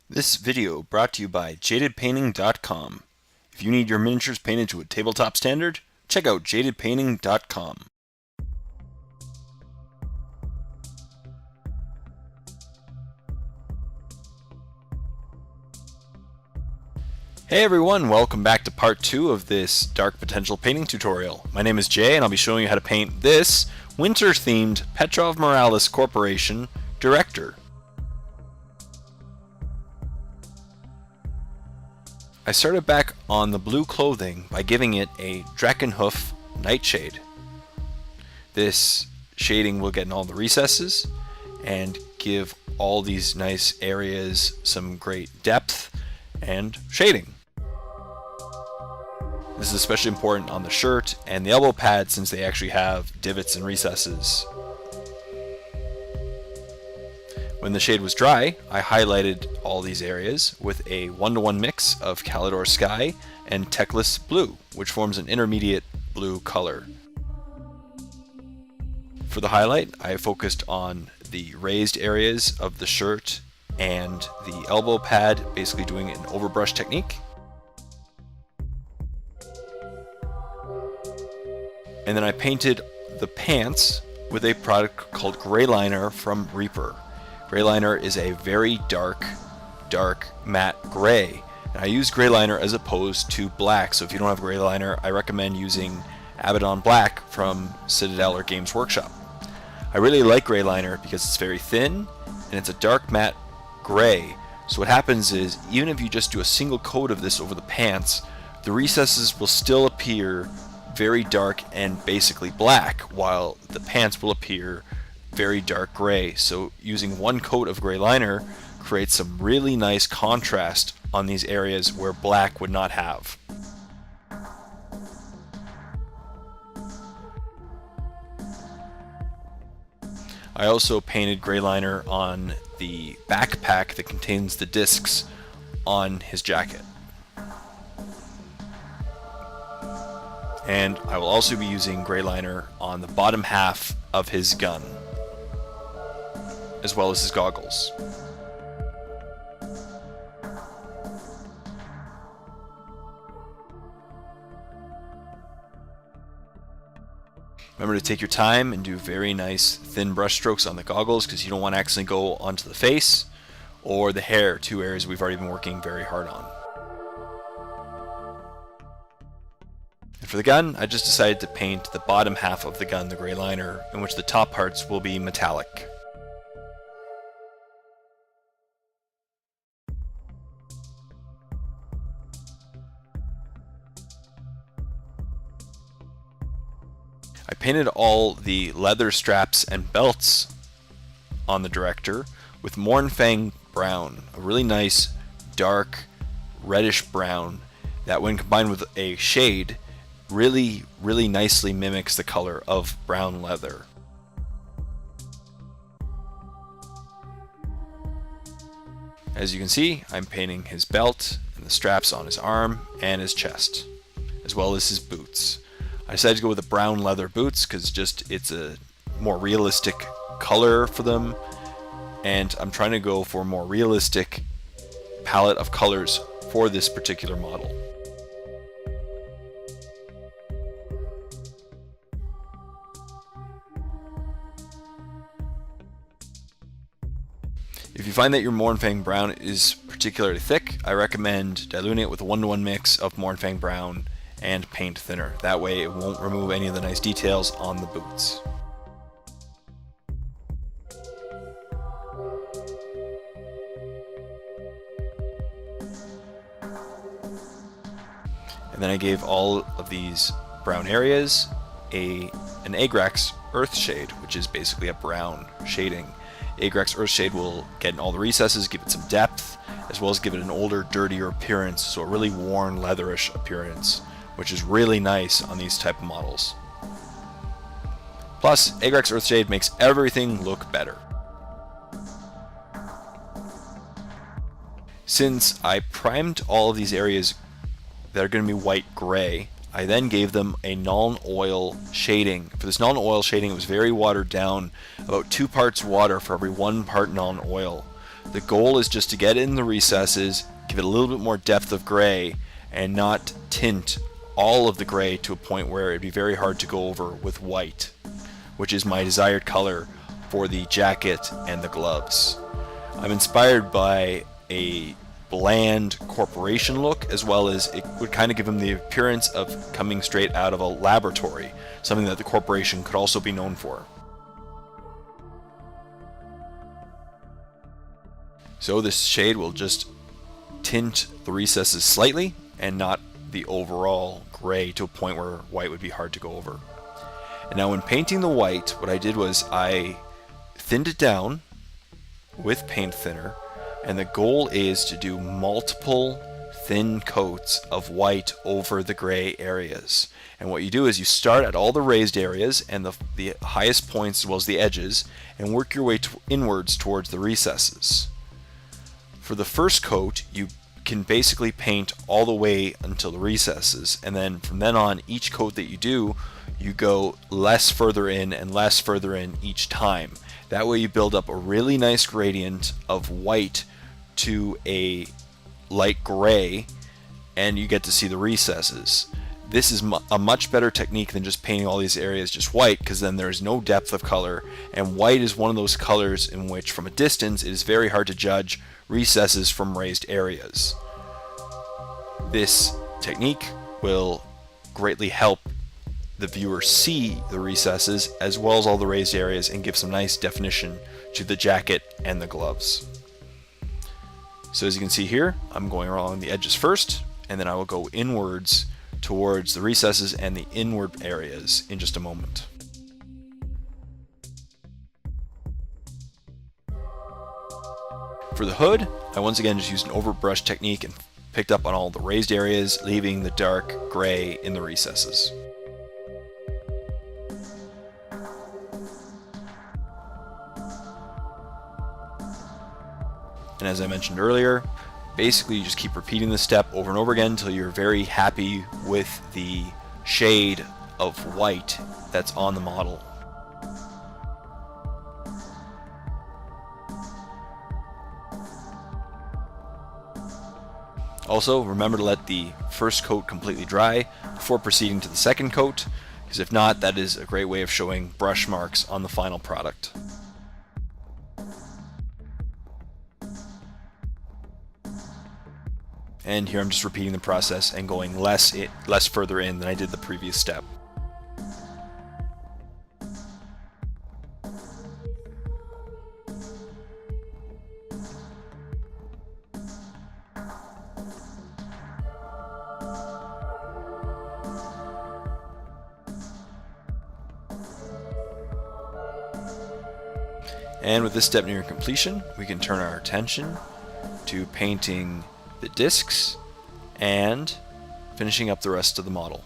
This video brought to you by jadedpainting.com. If you need your miniatures painted to a tabletop standard, check out jadedpainting.com. Hey everyone, welcome back to part 2 of this Dark Potential painting tutorial. My name is Jay and I'll be showing you how to paint this winter-themed Petrov-Morales Corporation Director. I started back on the blue clothing by giving it a Drakenhoof nightshade. This shading will get in all the recesses and give all these nice areas some great depth and shading. This is especially important on the shirt and the elbow pad since they actually have divots and recesses. When the shade was dry, I highlighted all these areas with a 1-to-1 mix of Calidor Sky and Teclis Blue, which forms an intermediate blue color. For the highlight, I focused on the raised areas of the shirt and the elbow pad, basically doing an overbrush technique. And then I painted the pants with a product called Greyliner from Reaper. Greyliner is a very dark matte gray. And I use Greyliner as opposed to black, so if you don't have Greyliner, I recommend using Abaddon Black from Citadel or Games Workshop. I really like Greyliner because it's very thin and it's a dark matte gray. So what happens is, even if you just do a single coat of this over the pants, the recesses will still appear very dark and basically black, while the pants will appear very dark gray. So using one coat of Greyliner creates some really nice contrast on these areas where black would not have. I also painted Greyliner on the backpack that contains the discs on his jacket. And I will also be using Greyliner on the bottom half of his gun, as well as his goggles. Remember to take your time and do very nice thin brush strokes on the goggles because you don't want to accidentally go onto the face or the hair, two areas we've already been working very hard on. And for the gun, I just decided to paint the bottom half of the gun the Greyliner, in which the top parts will be metallic. I painted all the leather straps and belts on the Director with Mournfang Brown, a really nice dark reddish brown that when combined with a shade really nicely mimics the color of brown leather. As you can see, I'm painting his belt and the straps on his arm and his chest, as well as his boots. I decided to go with the brown leather boots because it's a more realistic color for them, and I'm trying to go for a more realistic palette of colors for this particular model. If you find that your Mournfang Brown is particularly thick, I recommend diluting it with a 1-to-1 mix of Mournfang Brown and paint thinner. That way it won't remove any of the nice details on the boots. And then I gave all of these brown areas an Agrax Earth Shade, which is basically a brown shading. Agrax Earth Shade will get in all the recesses, give it some depth, as well as give it an older, dirtier appearance, so a really worn, leatherish appearance, which is really nice on these type of models. Plus, Agrax Earth Shade makes everything look better. Since I primed all of these areas that are going to be white-gray, I then gave them a Nuln Oil shading. For this Nuln Oil shading, it was very watered down, about 2 parts water for every 1 part Nuln Oil. The goal is just to get in the recesses, give it a little bit more depth of gray, and not tint all of the gray to a point where it'd be very hard to go over with white, which is my desired color for the jacket and the gloves. I'm inspired by a bland corporation look, as well as it would kind of give them the appearance of coming straight out of a laboratory, something that the corporation could also be known for. So this shade will just tint the recesses slightly and not the overall gray to a point where white would be hard to go over. And now when painting the white, what I did was I thinned it down with paint thinner, and the goal is to do multiple thin coats of white over the gray areas. And what you do is you start at all the raised areas and the highest points as well as the edges, and work your way inwards towards the recesses. For the first coat, you can basically paint all the way until the recesses, and then from then on, each coat that you do, you go less further in and less further in each time. That way you build up a really nice gradient of white to a light gray, and you get to see the recesses. This is a much better technique than just painting all these areas just white, because then there's no depth of color, and white is one of those colors in which from a distance it is very hard to judge recesses from raised areas. This technique will greatly help the viewer see the recesses as well as all the raised areas and give some nice definition to the jacket and the gloves. So as you can see here, I'm going along the edges first, and then I will go inwards towards the recesses and the inward areas in just a moment. For the hood, I once again just used an overbrush technique and picked up on all the raised areas, leaving the dark gray in the recesses. And as I mentioned earlier, basically you just keep repeating this step over and over again until you're very happy with the shade of white that's on the model. Also, remember to let the first coat completely dry before proceeding to the second coat, because if not, that is a great way of showing brush marks on the final product. And here I'm just repeating the process and going less further in than I did the previous step. And with this step near completion, we can turn our attention to painting the discs and finishing up the rest of the model.